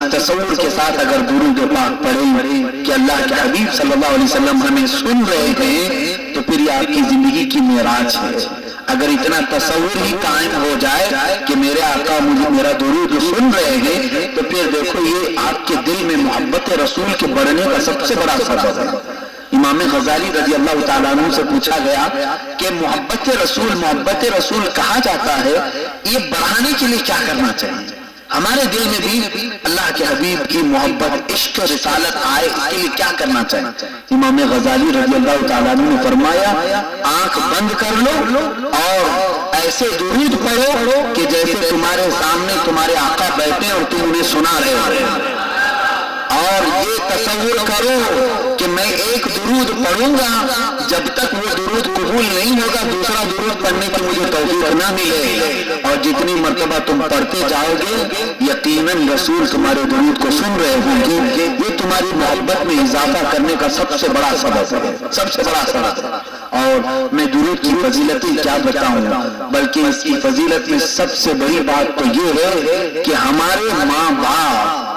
تصور کے ساتھ اگر درود پاک پڑھیں کہ اللہ کے حبیب صلی اللہ علیہ وسلم ہمیں سن رہے ہیں تو پھر یہ آپ کی زندگی کی معراج ہے۔ اگر اتنا تصور ہی قائم ہو جائے کہ میرے آقا مجھے میرا درود سن رہے ہیں تو پھر دیکھو یہ آپ کے دل میں محبت رسول کے بڑھنے کا سب سے بڑا سبب ہے۔ امام غزالی رضی اللہ تعالیٰ عنہ سے پوچھا گیا کہ محبت رسول کہا جاتا ہے، یہ بڑھانے کے لیے کیا کرنا چاہیے؟ ہمارے دل میں بھی اللہ کے حبیب کی محبت، عشق و رسالت آئے، اس کے لیے کیا کرنا چاہیے؟ امام غزالی رضی اللہ تعالیٰ عنہ نے فرمایا، آنکھ بند کر لو اور ایسے درود پڑھو کہ جیسے تمہارے سامنے تمہارے آقا بیٹھے اور تم انہیں سنا رہے ہو، اور یہ تصور کرو کہ میں ایک درود پڑھوں گا، جب تک وہ درود قبول نہیں ہوگا دوسرا درود پڑھنے کی مجھے توفیق نہ ملے، اور جتنی مرتبہ تم پڑھتے جاؤ گے یقیناً رسول تمہارے درود کو سن رہے ہوں گے۔ یہ تمہاری محبت میں اضافہ کرنے کا سب سے بڑا سبب ہے، سب سے بڑا سبب۔ اور میں درود کی فضیلتیں کیا بتاؤں، بلکہ اس کی فضیلت میں سب سے بڑی بات تو یہ ہے کہ ہمارے ماں باپ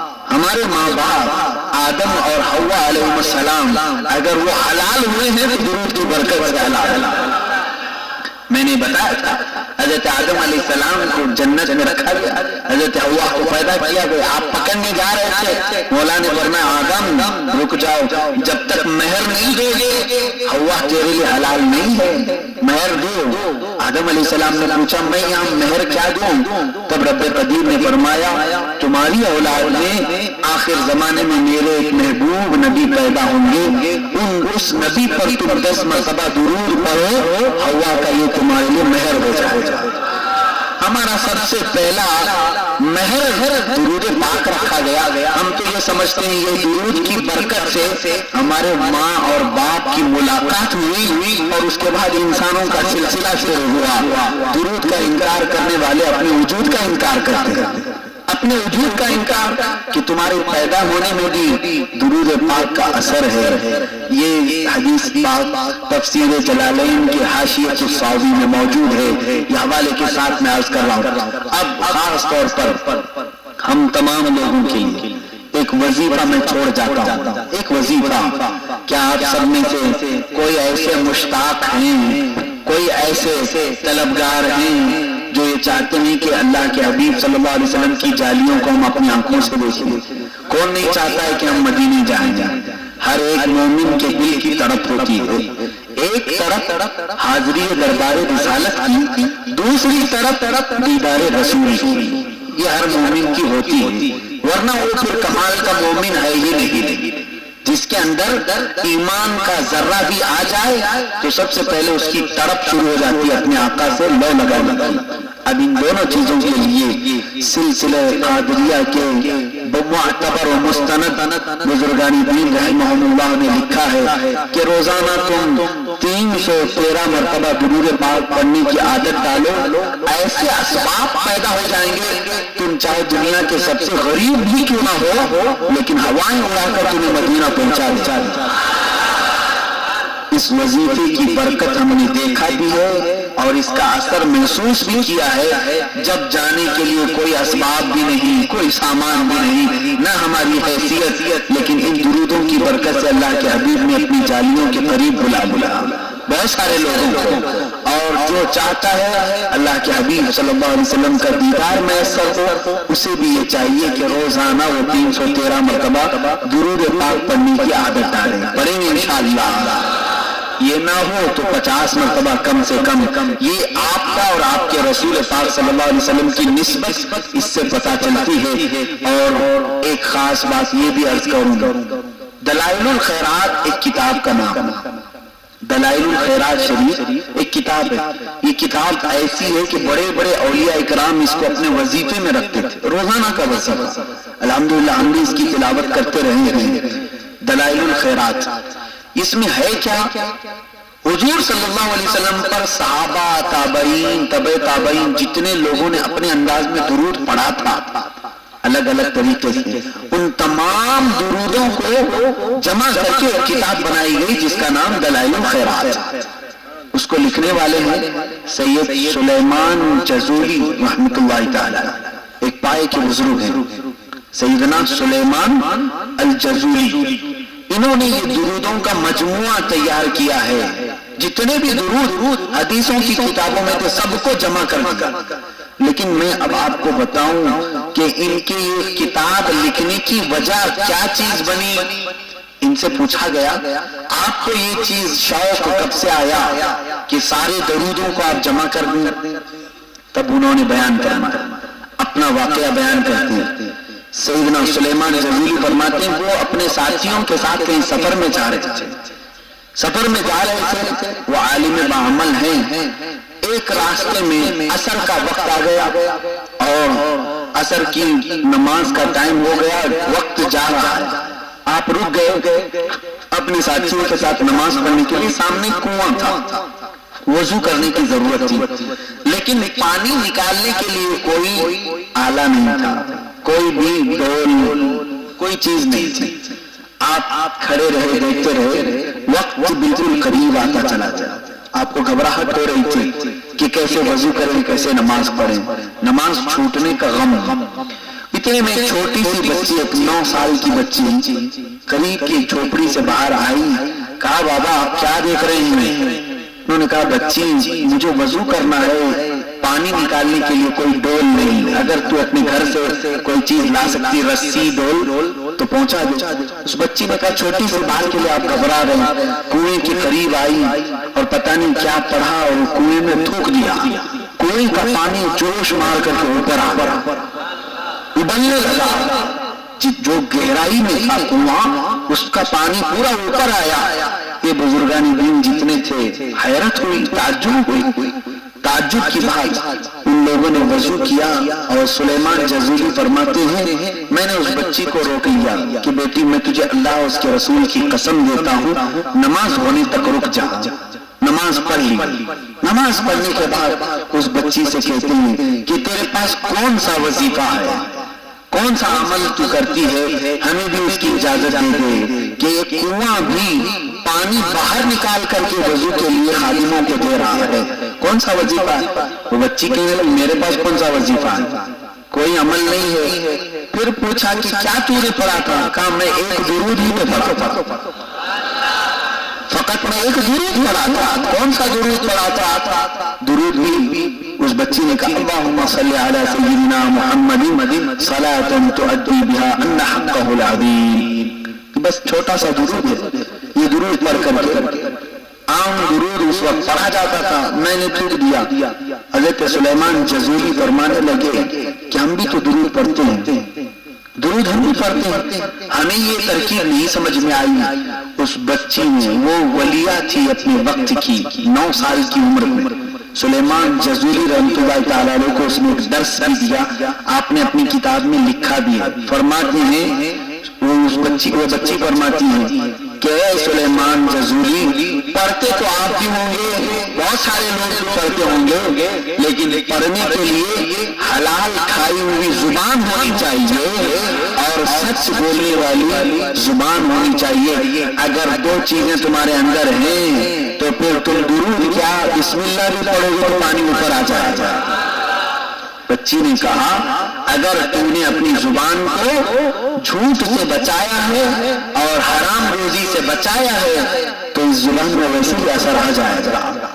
آدم اور حوا علیہ السلام اگر وہ حلال ہوئے ہیں تو درود کی برکت سے حلال۔ میں نے بتایا تھا حضرت آدم علیہ السلام کو جنت میں رکھا گیا، حضرت حوا کو پیدا کیا گیا، آپ پکڑنے جا رہے تھے، مولا نے فرمایا آدم رک جاؤ، جب تک مہر نہیں دو گے حوا تیرے لیے حلال نہیں ہے، مہر دو۔ آدم علیہ السلام نے پوچھا میں یہاں مہر کیا دوں؟ تب رب قدیر نے فرمایا تمہاری اولاد میں آخر زمانے میں میرے ایک محبوب نبی پیدا ہوں گے، اس نبی پر تم 10 مرتبہ درود پڑھو، حوا کا یہ تمہارے لیے مہر ہو جائے گا۔ ہمارا سب سے پہلا مہر درود پاک رکھا گیا۔ ہم تو یہ سمجھتے ہیں یہ درود کی برکت سے ہمارے ماں اور باپ کی ملاقات ہوئی اور اس کے بعد انسانوں کا سلسلہ شروع ہوا۔ درود کا انکار کرنے والے اپنے وجود کا انکار کرتے ہیں، اپنے وجود کا انکار، کہ تمہارے پیدا ہونے میں بھی درود پاک کا اثر ہے۔ یہ حدیث پاک تفسیر جلالین کی حاشیۃ الساوی میں موجود ہے، یہ حوالے کے ساتھ میں عرض کر رہا ہوں۔ اب خاص طور پر ہم تمام لوگوں کے لیے ایک وظیفہ میں چھوڑ جاتا ہوں، ایک وظیفہ۔ کیا آپ سب میں سے کوئی ایسے مشتاق ہیں، کوئی ایسے طلبگار ہیں جو یہ چاہتے ہیں کہ اللہ کے حبیب صلی اللہ علیہ وسلم کی جالیوں کو ہم اپنی آنکھوں سے دیکھیں؟ کون نہیں چاہتا ہے کہ ہم مدینے جائیں؟ ہر ایک مومن کے دل کی تڑپ ہوتی ہے، ایک طرف حاضری دربار رسالت کی، دوسری طرف دیدار رسول کی، یہ ہر مومن کی ہوتی ہے، ورنہ وہ پھر کمال کا مومن ہے ہی نہیں۔ جس کے اندر ایمان کا ذرہ بھی آ جائے تو سب سے پہلے اس کی طرف شروع ہو جاتی ہے اپنے آقا سے لو لگانے۔ اب ان دونوں چیزوں کے لیے سلسلہ قادریہ کے معتبر و مستند بزرگان دین رحمہم اللہ نے لکھا ہے کہ روزانہ تم 313 مرتبہ درود پاک پڑھنے کی عادت ڈالو، ایسے اسباب پیدا ہو جائیں گے، تم چاہے دنیا کے سب سے غریب بھی کیوں نہ ہو لیکن ہوائیں اڑا کر تمہیں مدینہ پہنچا دے۔ اس وظیفے کی برکت ہم نے دیکھا بھی ہے اور اس کا اثر محسوس بھی کیا ہے، جب جانے کے لیے کوئی اسباب بھی نہیں، کوئی سامان بھی نہیں، نہ ہماری حیثیت، لیکن ان درودوں کی برکت سے اللہ کے حبیب نے اپنی جالیوں کے قریب بلا بہت سارے لوگوں کو، اور جو چاہتا ہے اللہ کے حبیب صلی اللہ علیہ وسلم کا دیدار میسر ہو اسے بھی یہ چاہیے کہ روزانہ وہ 313 مرتبہ درود پاک پڑھنے کی عادت ڈالیں، پڑھیں گے انشاءاللہ۔ یہ نہ ہو تو 50 مرتبہ کم سے کم۔ یہ آپ کا اور آپ کے رسول پاک صلی اللہ علیہ وسلم کی نسبت اس سے پتہ چلتی ہے۔ اور ایک خاص بات یہ بھی عرض کروں گا، دلائل الخیرات ایک کتاب کا نام ہے، دلائل الخیرات شریف ایک کتاب ہے۔ یہ کتاب ایسی ہے کہ بڑے بڑے اولیاء اکرام اس کو اپنے وظیفے میں رکھتے تھے، روزانہ کا وظیفہ۔ الحمدللہ ہم بھی اس کی تلاوت کرتے رہے ہیں۔ دلائل الخیرات اس میں ہے کیا؟ حضور صلی اللہ علیہ وسلم پر صحابہ، تابعین، تبع تابعین جتنے لوگوں نے اپنے انداز میں درود پڑھا تھا الگ الگ طریقے سے، ان تمام درودوں کو جمع کر کے ایک کتاب بنائی گئی جس کا نام دلائل الخیرات۔ اس کو لکھنے والے ہیں سید سلیمان جزولی رحمۃ اللہ تعالی، ایک پائے کے بزرگ ہیں۔ سیدنا سلیمان الجزولی، انہوں نے یہ درودوں کا مجموعہ تیار کیا ہے، جتنے بھی درود حدیثوں کی کتابوں میں تھے سب کو جمع کر دیا۔ لیکن میں اب آپ کو بتاؤں کہ ان کی یہ کتاب لکھنے کی وجہ کیا چیز بنی۔ ان سے پوچھا گیا آپ کو یہ چیز شوق کب سے آیا کہ سارے درودوں کو آپ جمع کر دیں؟ تب انہوں نے بیان کرنا، اپنا واقعہ بیان کرتے ہیں۔ سیدنا سلیمان جزولی فرماتے ہیں وہ اپنے ساتھیوں کے ساتھ کہیں سفر میں جا رہے تھے، سفر میں جا رہے تھے، وہ عالم بعمل ہیں، ایک راستے میں عصر کا وقت آ گیا اور عصر کی نماز کا ٹائم ہو گیا، وقت جا رہا ہے، آپ رک گئے اپنے ساتھیوں کے ساتھ نماز پڑھنے کے لیے۔ سامنے کنواں تھا، وضو کرنے کی ضرورت تھی، لیکن پانی نکالنے کے لیے کوئی آلہ نہیں تھا، کوئی بھی ڈول، کوئی چیز نہیں تھی۔ آپ کھڑے رہے، دیکھتے رہے، وقت بالکل قریب آتا چلا گیا۔ آپ کو گھبراہٹ ہو رہی تھی کہ کیسے وضو کریں، کیسے نماز پڑھیں، نماز چھوٹنے کا غم۔ اتنے میں ایک چھوٹی سی بچی، ایک 9 سال کی بچی قریب کی جھوپڑی سے باہر آئی، کہا بابا آپ کیا دیکھ رہے ہیں؟ انہوں نے کہا بچی مجھے وضو کرنا ہے، پانی نکالنے کے لیے کوئی ڈول نہیں، اگر تو اپنے گھر سے کوئی چیز لا سکتی، رسی ڈول تو پہنچا دے۔ اس بچی نے کہا چھوٹی سی بات کے لیے آپ گھبرا رہے، کنویں کے قریب آئی اور پتہ نہیں کیا پڑھا اور کنویں میں تھوک دیا، کنویں کا پانی جوش مار کر کے اوپر آ گیا، ابلنے لگا، جو گہرائی میں تھا کنواں اس کا پانی پورا اوپر آیا۔ یہ بزرگان دین جتنے تھے حیرت ہوئی، تعجب ہوئی، تعجب کی بات۔ ان لوگوں نے وضو کیا اور سلیمان جزولی فرماتے ہیں میں نے اس بچی کو روک لیا کہ بیٹی میں تجھے اللہ اور اس کے رسول کی قسم دیتا ہوں نماز ہونے تک رک جا۔ نماز پڑھ لی، نماز پڑھنے کے بعد اس بچی سے کہتے ہیں کہ تیرے پاس کون سا وظیفہ ہے، کون سا عمل تو کرتی ہے، ہمیں بھی اس کی اجازت دے دے کہ ایک کنواں بھی پانی باہر نکال کر کے وضو کے لیے خادموں کو دے رہا ہے، کون سا وظیفہ ہے؟ وہ بچی کہنے لگی میرے پاس کون سا وظیفہ ہے، کوئی عمل نہیں ہے۔ پھر پوچھا کہ کیا تو نے پڑھا تھا؟ کہا میں ایک درود ہی تو پڑھا تھا، فقط میں ایک درود پڑھا تھا۔ کون سا درود پڑھا تھا؟ درود بھی اس بچی نے کہا اللہم صلی علی سیدنا محمد صلاۃ تؤدی بها ان حقہ العظیم، بس چھوٹا سا درود ہے، یہ درود پڑھ کر کے عام درود اس وقت پڑھا جاتا تھا، میں نے تھوک دیا۔ حضرت سلیمان جزولی فرمانے لگے کہ ہم بھی تو درود پڑھتے ہیں، درود ہم بھی پڑھتے ہیں، ہمیں یہ ترکیب نہیں سمجھ میں آئی۔ اس بچی نے، وہ ولیہ تھی اپنے وقت کی، 9 سال کی عمر میں، سلیمان جزولی رحمۃ اللہ تعالیٰ علیہ کو اس نے ایک درس بھی دیا، آپ نے اپنی کتاب میں لکھا بھی ہے۔ فرماتے ہیں وہ بچی فرماتی ہے کہ اے سلیمان جزولی پڑھتے تو آپ بھی ہوں گے، بہت سارے لوگ پڑھتے ہوں گے، لیکن پڑھنے کے لیے حلال کھائی ہوئی زبان ہونی چاہیے اور سچ بولنے والی زبان ہونی چاہیے۔ اگر 2 چیزیں تمہارے اندر ہیں تو پھر تم درود کیا بسم اللہ بھی پڑھو گے تو پانی اوپر آ جائے گا۔ بچی نے کہا اگر تم نے اپنی زبان کو جھوٹ سے بچایا ہے اور حرام روزی سے بچایا ہے تو اس زبان میں ویسے ہی اثر آ جائے گا۔